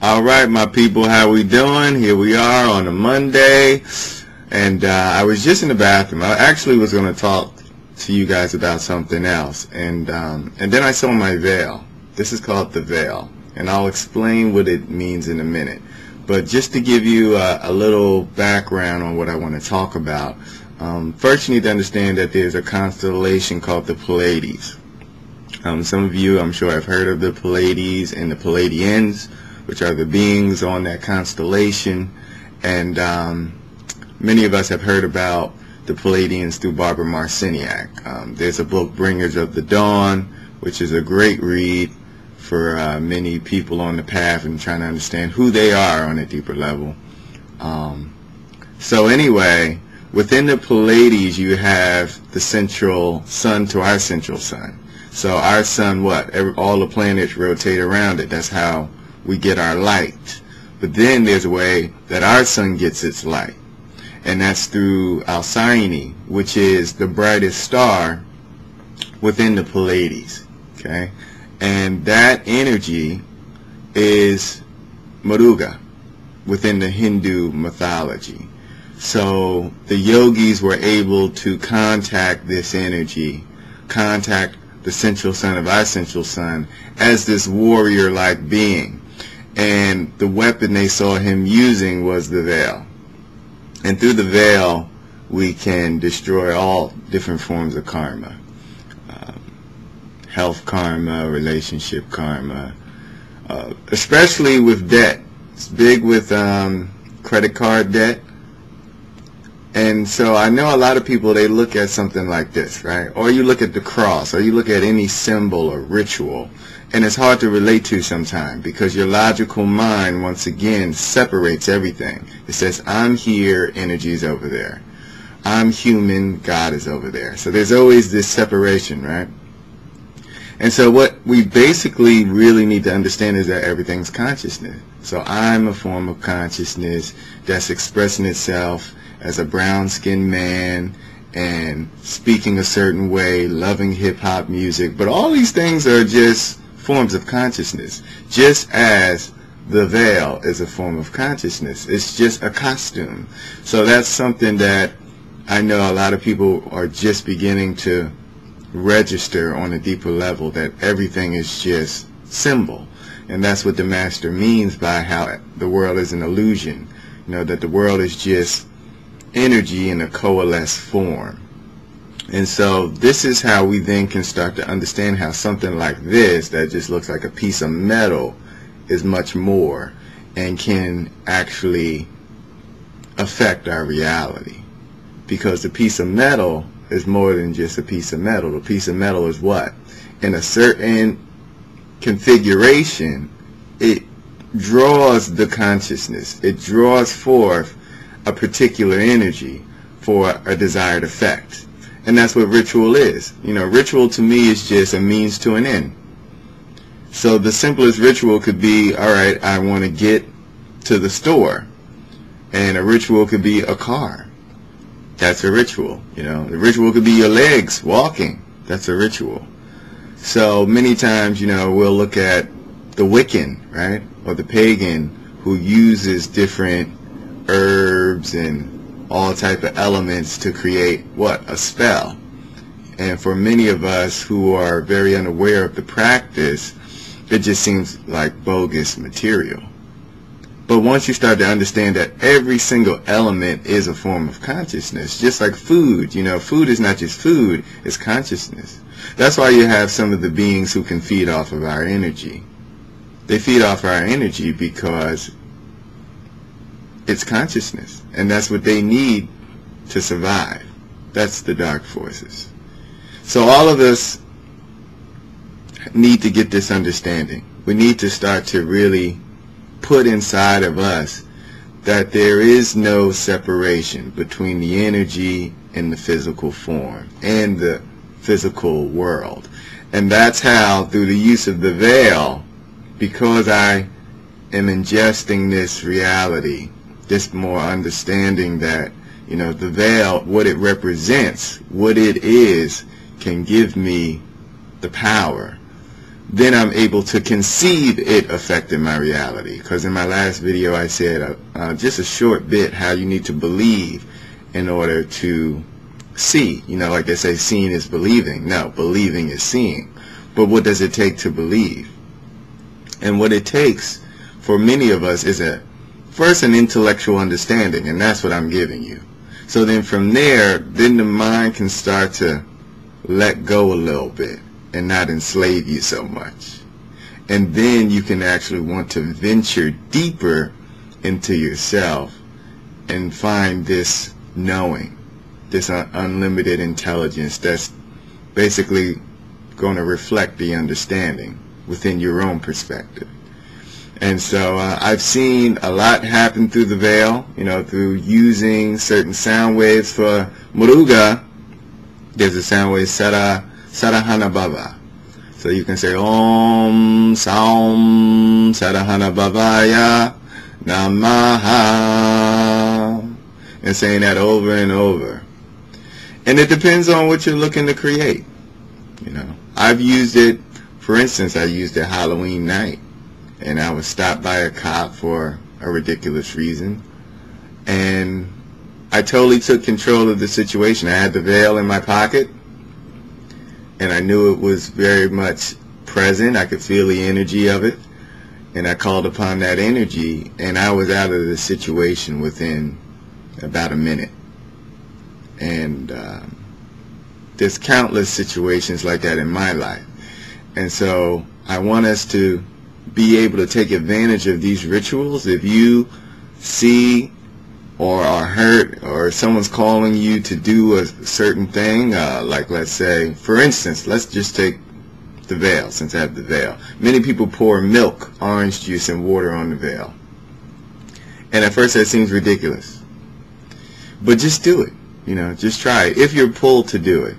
All right, my people, how we doing? Here we are on a Monday, and I was just in the bathroom. I actually was going to talk to you guys about something else, and then I saw my veil. This is called the veil, and I'll explain what it means in a minute. But just to give you a little background on what I want to talk about, first you need to understand that there's a constellation called the Pleiades. Some of you, I'm sure, have heard of the Pleiades and the Pleiadians, which are the beings on that constellation, and many of us have heard about the Pleiadians through Barbara Marciniak. There's a book, Bringers of the Dawn, which is a great read for many people on the path and trying to understand who they are on a deeper level. So anyway, within the Pleiades you have the central sun to our central sun. So our sun, all the planets rotate around it. That's how we get our light. But then there's a way that our sun gets its light, and that's through Alcyone, which is the brightest star within the Pleiades. Okay, and that energy is Mururga within the Hindu mythology. So the yogis were able to contact this energy, contact the central sun of our central sun as this warrior-like being. And the weapon they saw him using was the veil. And through the veil, we can destroy all different forms of karma. Health karma, relationship karma, especially with debt. It's big with credit card debt. And so I know a lot of people, they look at something like this, right? Or you look at the cross, or you look at any symbol or ritual, and it's hard to relate to sometimes because your logical mind, once again, separates everything. It says, I'm here, energy is over there. I'm human, God is over there. So there's always this separation, right? And so what we basically really need to understand is that everything's consciousness. So I'm a form of consciousness that's expressing itself as a brown-skinned man and speaking a certain way, loving hip-hop music. But all these things are just forms of consciousness, just as the veil is a form of consciousness. It's just a costume. So that's something that I know a lot of people are just beginning to register on a deeper level, that everything is just symbol. And that's what the master means by how the world is an illusion. You know, that the world is just energy in a coalesced form. And so this is how we then can start to understand how something like this, that just looks like a piece of metal, is much more and can actually affect our reality. Because the piece of metal is more than just a piece of metal. The piece of metal is what? In a certain configuration, it draws the consciousness. It draws forth a particular energy for a desired effect. And that's what ritual is. You know, ritual to me is just a means to an end. So the simplest ritual could be, alright, I want to get to the store. And a ritual could be a car. That's a ritual. You know, the ritual could be your legs walking. That's a ritual. So many times, you know, we'll look at the Wiccan, right? Or the pagan who uses different herbs and all type of elements to create what? A spell. And for many of us who are very unaware of the practice, it just seems like bogus material. But once you start to understand that every single element is a form of consciousness, just like food, you know, food is not just food, it's consciousness. That's why you have some of the beings who can feed off of our energy. They feed off our energy because it's consciousness, and that's what they need to survive. That's the dark forces. So all of us need to get this understanding. We need to start to really put inside of us that there is no separation between the energy and the physical form and the physical world. And that's how, through the use of the veil, because I am ingesting this reality, this more understanding that, you know, the veil, what it represents, what it is, can give me the power. then I'm able to conceive it affecting my reality. Because in my last video I said just a short bit how you need to believe in order to see. You know, like they say, seeing is believing. No, believing is seeing. But what does it take to believe? And what it takes for many of us is first an intellectual understanding, and that's what I'm giving you. So then from there, then the mind can start to let go a little bit and not enslave you so much. And then you can actually want to venture deeper into yourself and find this knowing, this unlimited intelligence that's basically going to reflect the understanding within your own perspective. And so I've seen a lot happen through the veil, you know, through using certain sound waves. For Mururga, there's a sound wave, Sarahana Baba. So you can say Om Saum Sarahana Babaya Namaha, and saying that over and over. And it depends on what you're looking to create. You know, I've used it, for instance, I used it Halloween night, and I was stopped by a cop for a ridiculous reason, and I totally took control of the situation. I had the veil in my pocket, and I knew it was very much present. I could feel the energy of it, and I called upon that energy, and I was out of the situation within about a minute. And there's countless situations like that in my life. And so I want us to be able to take advantage of these rituals. If you see or are hurt, or someone's calling you to do a certain thing, like let's say, for instance, let's just take the veil, since I have the veil. Many people pour milk, orange juice, and water on the veil. And at first that seems ridiculous. But just do it. You know, just try it. If you're pulled to do it.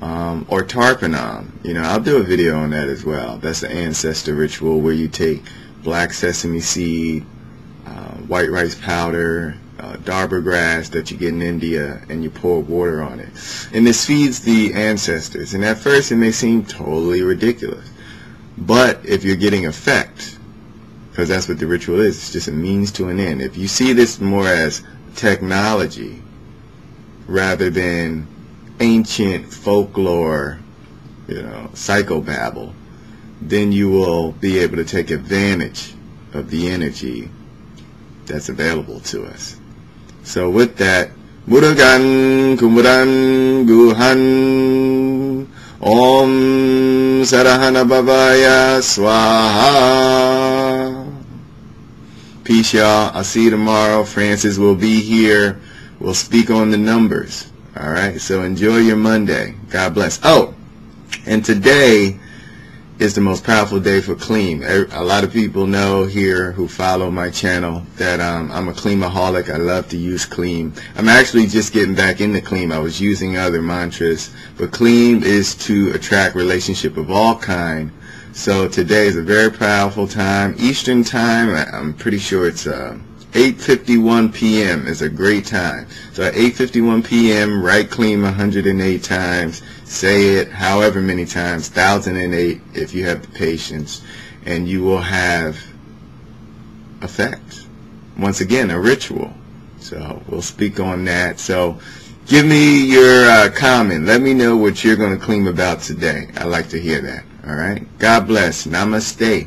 Or tarpanam, you know, I'll do a video on that as well. That's the ancestor ritual where you take black sesame seed, white rice powder, darbar grass that you get in India, and you pour water on it. And this feeds the ancestors. And at first it may seem totally ridiculous. But if you're getting effect, because that's what the ritual is, it's just a means to an end. If you see this more as technology rather than ancient folklore, you know, psychobabble, then you will be able to take advantage of the energy that's available to us. So with that, Mururgan Kumuran Guhan Om Sarahana Babaya Swaha. Peace, y'all. I'll see you tomorrow. Francis will be here. We'll speak on the numbers. Alright, so enjoy your Monday. God bless. Oh, and today is the most powerful day for clean. A lot of people know here who follow my channel that I'm a cleanaholic. I love to use clean. I'm actually just getting back into clean. I was using other mantras, but clean is to attract relationship of all kind. So today is a very powerful time. Eastern time, I'm pretty sure it's 8:51 p.m. is a great time. So at 8:51 p.m., write clean 108 times. Say it however many times, 1,008 if you have the patience, and you will have effect. Once again, a ritual. So we'll speak on that. So give me your comment. Let me know what you're going to clean about today. I'd like to hear that. All right. God bless. Namaste.